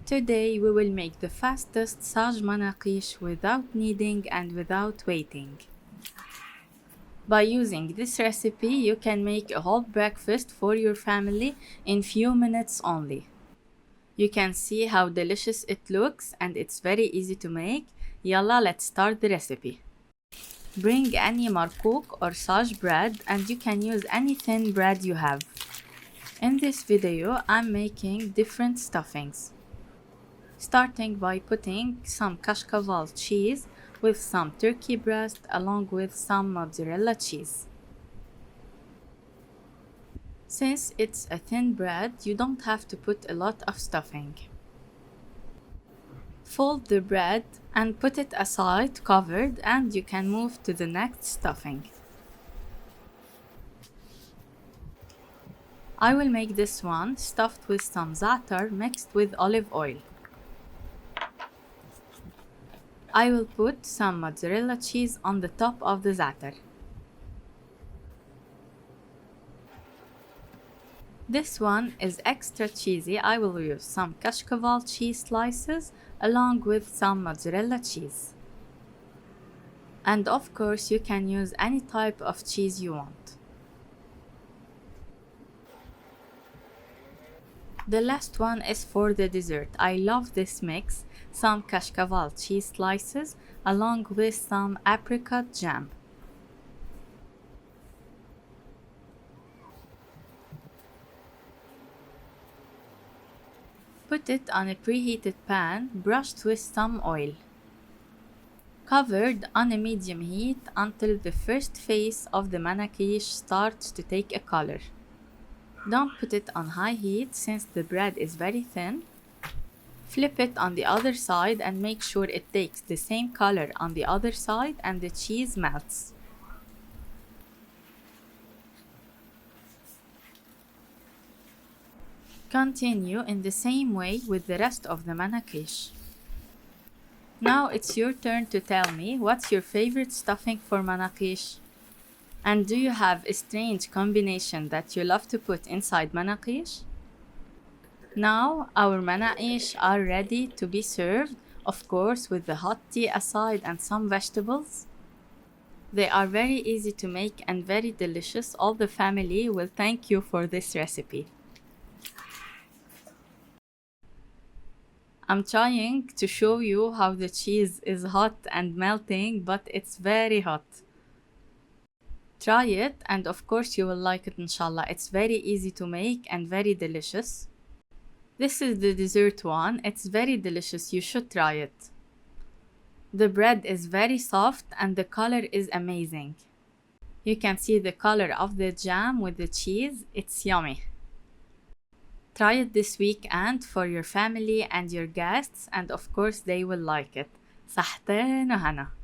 Today we will make the fastest saj manakish without kneading and without waiting. By using this recipe, you can make a whole breakfast for your family in few minutes only. You can see how delicious it looks and it's very easy to make. Yalla, let's start the recipe. Bring any markook or saj bread and you can use any thin bread you have. In this video, I'm making different stuffings. Starting by putting some kashkaval cheese with some turkey breast along with some mozzarella cheese. Since it's a thin bread, you don't have to put a lot of stuffing. Fold the bread and put it aside covered and you can move to the next stuffing. I will make this one stuffed with some za'atar mixed with olive oil. I will put some mozzarella cheese on the top of the za'atar. This one is extra cheesy. I will use some kashkaval cheese slices along with some mozzarella cheese. And of course you can use any type of cheese you want. The last one is for the dessert. I love this mix. Some kashkaval cheese slices along with some apricot jam. Put it on a preheated pan brushed with some oil. Covered on a medium heat until the first face of the manakish starts to take a color. Don't put it on high heat since the bread is very thin. Flip it on the other side and make sure it takes the same color on the other side and the cheese melts. Continue in the same way with the rest of the manakish. Now it's your turn to tell me what's your favorite stuffing for manakish? And do you have a strange combination that you love to put inside manakish? Now our manakish are ready to be served, of course with the hot tea aside and some vegetables. They are very easy to make and very delicious. All the family will thank you for this recipe. I'm trying to show you how the cheese is hot and melting, but it's very hot. Try it and of course you will like it inshallah. It's very easy to make and very delicious. This is the dessert one. It's very delicious. You should try it. The bread is very soft and the color is amazing. You can see the color of the jam with the cheese. It's yummy. Try it this weekend for your family and your guests and of course they will like it. صحتين وهنا.